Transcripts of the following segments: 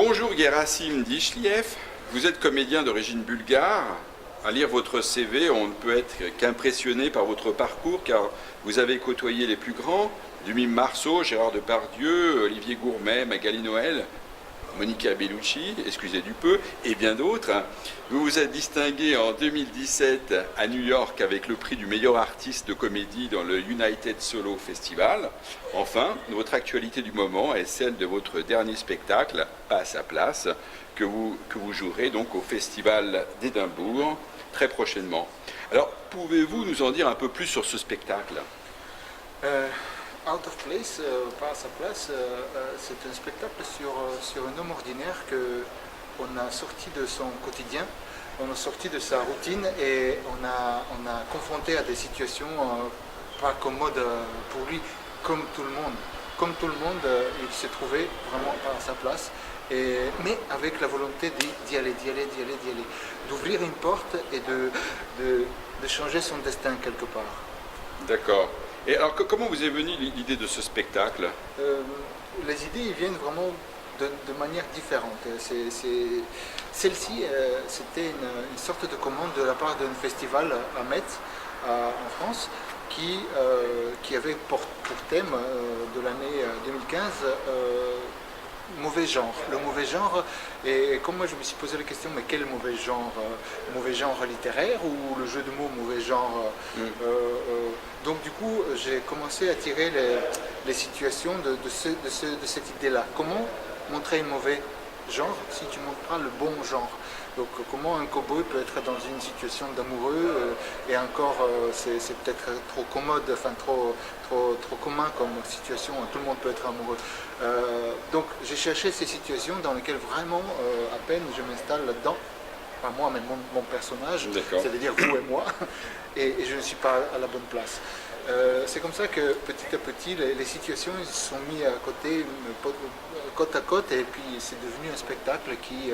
Bonjour Gerasim Dishliev, vous êtes comédien d'origine bulgare. À lire votre CV, on ne peut être qu'impressionné par votre parcours car vous avez côtoyé les plus grands, du mime Marceau, Gérard Depardieu, Olivier Gourmet, Magali Noël, Monica Bellucci, excusez du peu, et bien d'autres. Vous vous êtes distingué en 2017 à New York avec le prix du meilleur artiste de comédie dans le United Solo Festival. Enfin, votre actualité du moment est celle de votre dernier spectacle, Pas à sa place, que vous jouerez donc au Festival d'Édimbourg très prochainement. Alors, pouvez-vous nous en dire un peu plus sur ce spectacle ? Out of Place, pas à sa place, c'est un spectacle sur un homme ordinaire qu'on a sorti de son quotidien, on a sorti de sa routine et on a confronté à des situations pas commodes pour lui, comme tout le monde. Comme tout le monde, il s'est trouvé vraiment pas à sa place, mais avec la volonté d'y aller, d'ouvrir une porte et de changer son destin quelque part. D'accord. Et alors, comment vous est venue l'idée de ce spectacle ? Les idées ils viennent vraiment de manière différente. Celle-ci, c'était une sorte de commande de la part d'un festival à Metz, en France, qui avait pour thème de l'année 2015 mauvais genre. Le mauvais genre, et comme moi je me suis posé la question, mais quel mauvais genre ? Mauvais genre littéraire ou le jeu de mots mauvais genre Donc du coup, j'ai commencé à tirer les situations de cette idée-là. Comment montrer un mauvais genre si tu ne montres pas le bon genre ? Donc comment un cow-boy peut être dans une situation d'amoureux et encore c'est peut-être trop commode, enfin trop commun comme situation, tout le monde peut être amoureux. Donc j'ai cherché ces situations dans lesquelles vraiment à peine je m'installe là-dedans, pas moi mais mon personnage, c'est-à-dire vous et moi, et je ne suis pas à la bonne place. C'est comme ça que petit à petit les situations se sont mises à côté, côte à côte, et puis c'est devenu un spectacle qui,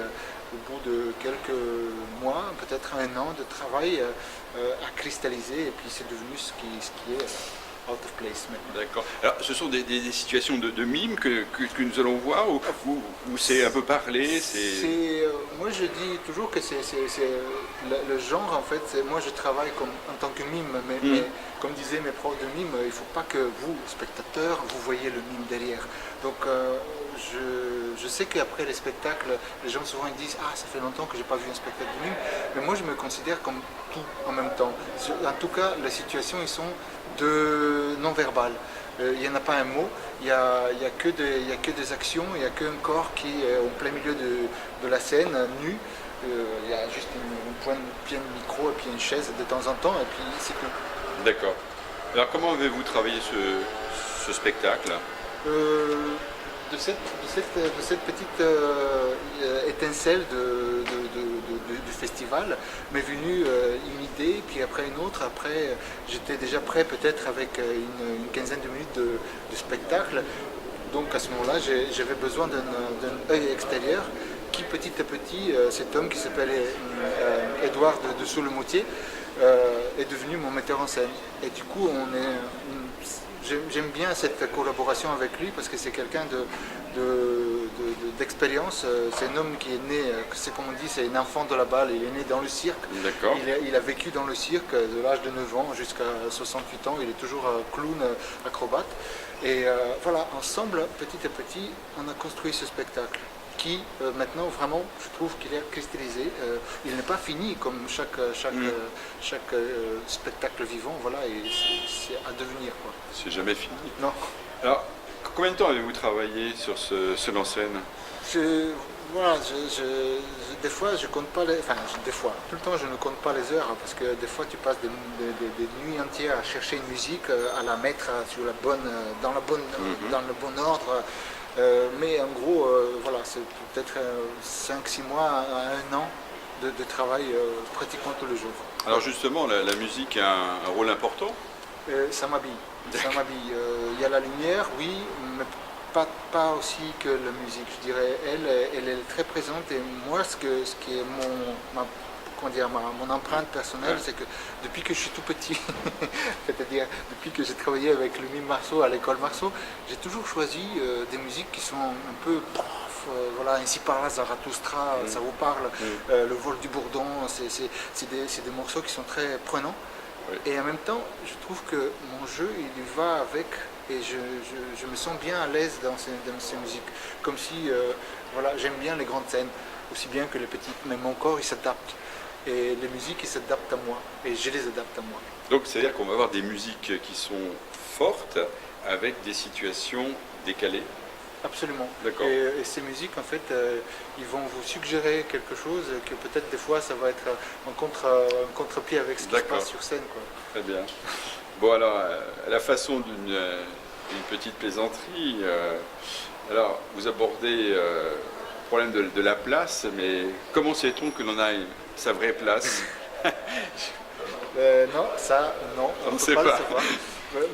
au bout de quelques mois, peut-être un an de travail, a cristallisé, et puis c'est devenu ce qui est Out of Place maintenant. D'accord. Alors, ce sont des situations de mime que nous allons voir, ou c'est un peu parlé moi je dis toujours que c'est le genre, en fait, moi je travaille en tant que mime, mais comme disaient mes profs de mime, il ne faut pas que vous, spectateurs, vous voyez le mime derrière. Donc je sais qu'après les spectacles, les gens souvent ils disent « Ah, ça fait longtemps que je n'ai pas vu un spectacle de mime », mais moi je me considère comme tout en même temps. En tout cas, les situations, ils sont de non-verbal. Il n'y en a pas un mot, il n'y a que des actions, il n'y a qu'un corps qui est au plein milieu de la scène, nu. Il y a juste une pointe de micro et puis une chaise de temps en temps, et puis c'est tout. D'accord. Alors comment avez-vous travaillé ce spectacle ? De cette petite étincelle du festival m'est venue une idée, puis après une autre. Après, j'étais déjà prêt peut-être avec une quinzaine de minutes de spectacle. Donc à ce moment-là, j'avais besoin d'un œil extérieur qui petit à petit, cet homme qui s'appelle Édouard de Soule-Moutier est devenu mon metteur en scène. Et du coup, j'aime bien cette collaboration avec lui parce que c'est quelqu'un d'expérience. C'est un homme qui est né, c'est comme on dit, c'est un enfant de la balle. Il est né dans le cirque. D'accord. Il a vécu dans le cirque de l'âge de 9 ans jusqu'à 68 ans. Il est toujours clown, acrobate. Et voilà, ensemble, petit à petit, on a construit ce spectacle qui maintenant vraiment je trouve qu'il est cristallisé. Il n'est pas fini comme chaque spectacle vivant, voilà, et c'est à devenir, quoi. C'est jamais fini. Non. Alors, combien de temps avez-vous travaillé sur ce seul en scène ? Des fois je compte pas tout le temps je ne compte pas les heures parce que des fois tu passes des nuits entières à chercher une musique, à la mettre dans le bon ordre. Mais en gros, voilà, c'est peut-être 5-6 mois à 1 an de travail pratiquement tous les jours. Alors justement, la musique a un rôle important ? Ça m'habille. Il y a la lumière, oui, mais pas aussi que la musique. Je dirais, elle est très présente, et moi, ce qui est mon empreinte personnelle, c'est que depuis que je suis tout petit, c'est-à-dire depuis que j'ai travaillé avec le mime Marceau à l'école Marceau, j'ai toujours choisi des musiques qui sont un peu voilà, Ainsi parla Zarathustra, ça vous parle, Le vol du bourdon, c'est des morceaux qui sont très prenants. Oui. Et en même temps, je trouve que mon jeu, il y va avec, et je me sens bien à l'aise dans ces musiques. Comme si, voilà, j'aime bien les grandes scènes, aussi bien que les petites, mais mon corps, il s'adapte. Et les musiques, ils s'adaptent à moi, et je les adapte à moi. Donc c'est-à-dire qu'on va avoir des musiques qui sont fortes, avec des situations décalées. Absolument. D'accord. Et ces musiques, en fait, ils vont vous suggérer quelque chose que peut-être des fois, ça va être en contre-pied avec ce qui se passe sur scène, quoi. Très bien. Bon, alors, à la façon d'une petite plaisanterie, alors, vous abordez le problème de la place, mais comment sait-on que l'on a sa vraie place? Non, ça, non, on ne peut pas le savoir.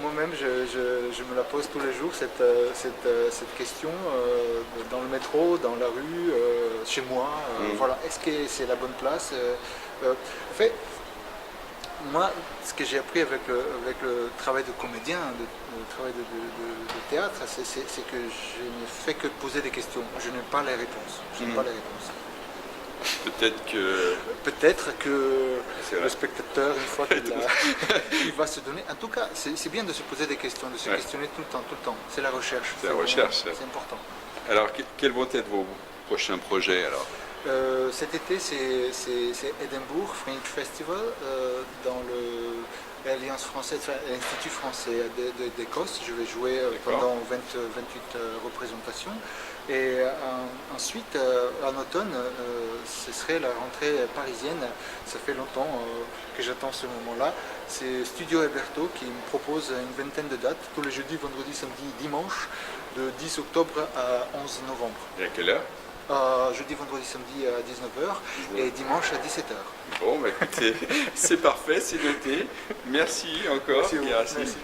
Moi-même, je me la pose tous les jours, cette question, dans le métro, dans la rue, chez moi. Voilà, est-ce que c'est la bonne place? En fait, moi, ce que j'ai appris avec le travail de comédien, le travail de théâtre, c'est que je ne fais que poser des questions. Je n'ai pas les réponses. Je n'ai pas les réponses. Peut-être que le spectateur, une fois il va se donner. En tout cas, c'est bien de se poser des questions, de se questionner tout le temps. C'est la recherche. C'est la recherche. C'est important. Alors, quels vont être vos prochains projets alors? Cet été, c'est Edinburgh Fringe Festival dans l'Alliance française, l'Institut français d'Écosse. Je vais jouer pendant 28 représentations. Et ensuite, en automne, ce serait la rentrée parisienne. Ça fait longtemps que j'attends ce moment-là. C'est Studio Alberto qui me propose une vingtaine de dates, tous les jeudis, vendredis, samedi, dimanche, de 10 octobre à 11 novembre. Et à quelle heure? Jeudi, vendredi, samedi à 19h et dimanche à 17h. Bon, bah écoutez, c'est parfait, c'est noté. Merci encore. Merci.